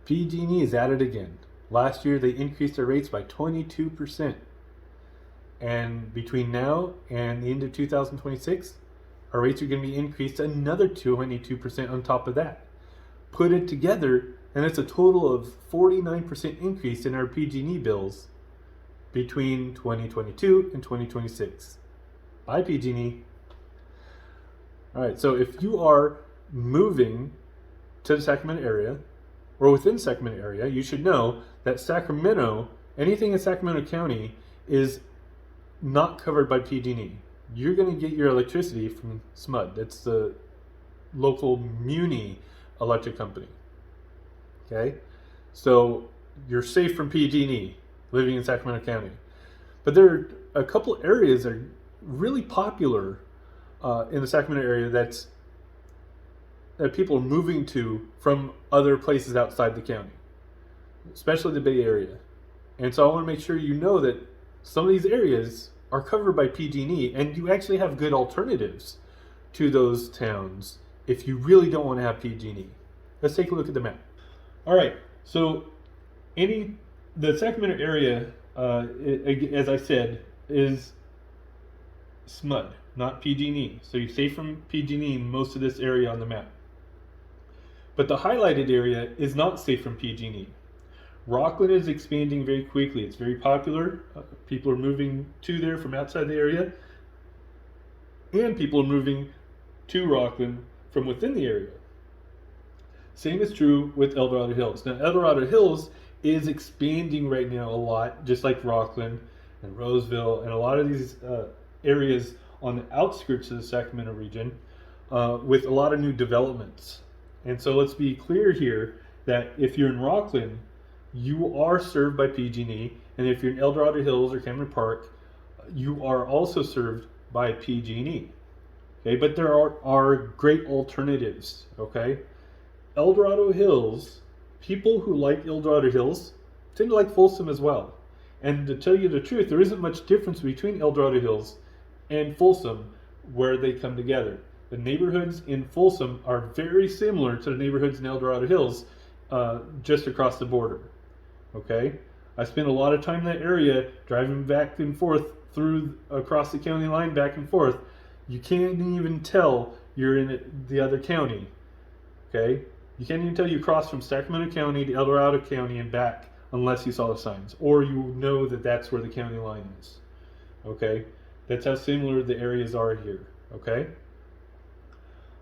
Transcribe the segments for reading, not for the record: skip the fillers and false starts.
PG&E is at it again. Last year they increased their rates by 22%. And between now and the end of 2026, our rates are going to be increased another 22% on top of that. Put it together, and it's a total of 49% increase in our PG&E bills between 2022 and 2026. Bye, PG&E. All right, so if you are moving to the Sacramento area or within Sacramento area, you should know that Sacramento, anything in Sacramento County, is not covered by PG&E. You're going to get your electricity from SMUD. That's the local muni electric company. Okay, so you're safe from PG&E living in Sacramento County. But there are a couple areas that are really popular in the Sacramento area that people are moving to from other places outside the county, especially the Bay Area. And so I want to make sure you know that some of these areas are covered by PG&E, and you actually have good alternatives to those towns if you really don't want to have PG&E. Let's take a look at the map. All right, so the Sacramento area, as I said, is SMUD, not PG&E. So you're safe from PG&E in most of this area on the map. But the highlighted area is not safe from PG&E. Rockland is expanding very quickly. It's very popular. People are moving to there from outside the area. And people are moving to Rockland from within the area. Same is true with El Dorado Hills. Now, El Dorado Hills is expanding right now a lot, just like Rockland and Roseville and a lot of these areas on the outskirts of the Sacramento region with a lot of new developments. And so let's be clear here that if you're in Rockland, you are served by PG&E, and if you're in El Dorado Hills or Cameron Park, you are also served by PG&E. Okay, but there are great alternatives. Okay, El Dorado Hills, people who like El Dorado Hills tend to like Folsom as well. And to tell you the truth, there isn't much difference between El Dorado Hills and Folsom where they come together. The neighborhoods in Folsom are very similar to the neighborhoods in El Dorado Hills, just across the border. Okay, I spent a lot of time in that area driving back and forth across the county line, back and forth. You can't even tell you're in the other county. Okay, you can't even tell you crossed from Sacramento County to El Dorado County and back unless you saw the signs, or you know that that's where the county line is. Okay, that's how similar the areas are here. Okay.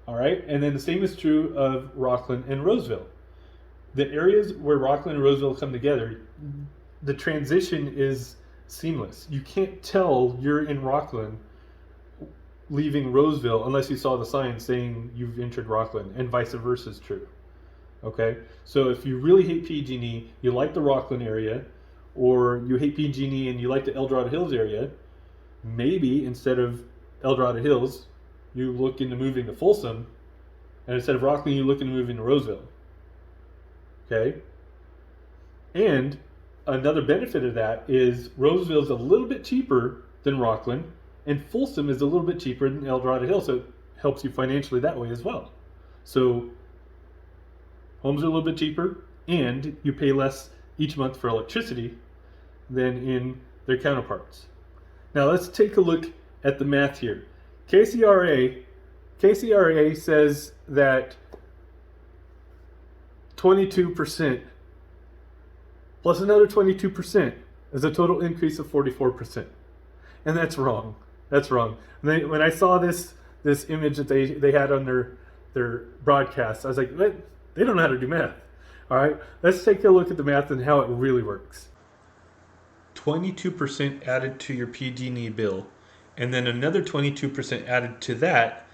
All right, and then the same is true of Rockland and Roseville. The areas where Rockland and Roseville come together, the transition is seamless. You can't tell you're in Rockland leaving Roseville unless you saw the sign saying you've entered Rockland, and vice versa is true. Okay, so if you really hate PG&E, you like the Rockland area, or you hate PG&E and you like the El Dorado Hills area, maybe instead of El Dorado Hills, you look into moving to Folsom, and instead of Rockland, you look into moving to Roseville. Okay? And another benefit of that is Roseville is a little bit cheaper than Rockland, and Folsom is a little bit cheaper than El Dorado Hills, so it helps you financially that way as well. So homes are a little bit cheaper, and you pay less each month for electricity than in their counterparts. Now let's take a look at the math here. KCRA says that 22% plus another 22% is a total increase of 44%. And that's wrong. That's wrong. When I saw this image that they had on their broadcast, I was like, they don't know how to do math. All right, let's take a look at the math and how it really works. 22% added to your PG&E bill, and then another 22% added to that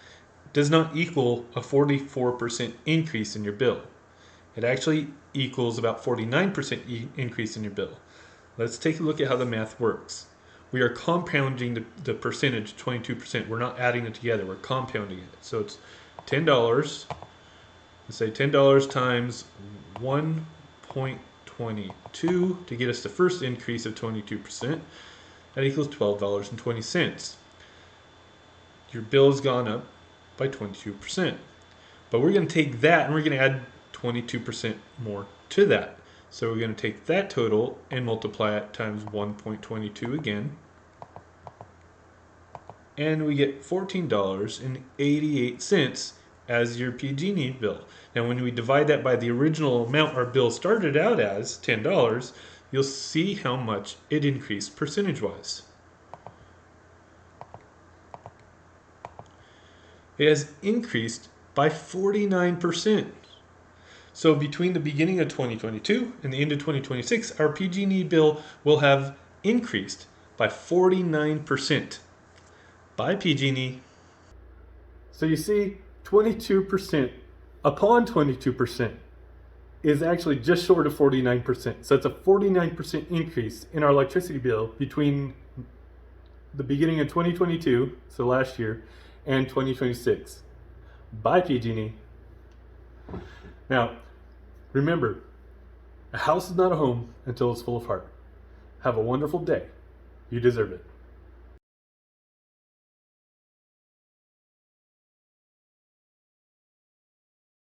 does not equal a 44% increase in your bill. It actually equals about 49% increase in your bill. Let's take a look at how the math works. We are compounding the percentage, 22%. We're not adding it together. We're compounding it. So it's $10. Let's say $10 times 1.22 to get us the first increase of 22%. That equals $12.20. Your bill has gone up by 22%. But we're going to take that and we're going to add 22% more to that. So we're going to take that total and multiply it times 1.22 again. And we get $14.88 as your PG&E bill. Now when we divide that by the original amount our bill started out as, $10, you'll see how much it increased percentage-wise. It has increased by 49%. So between the beginning of 2022 and the end of 2026, our PG&E bill will have increased by 49%. Bye, PG&E. So you see, 22% upon 22% is actually just short of 49%. So it's a 49% increase in our electricity bill between the beginning of 2022, so last year, and 2026. Bye, PG&E. Now, remember, a house is not a home until it's full of heart. Have a wonderful day. You deserve it.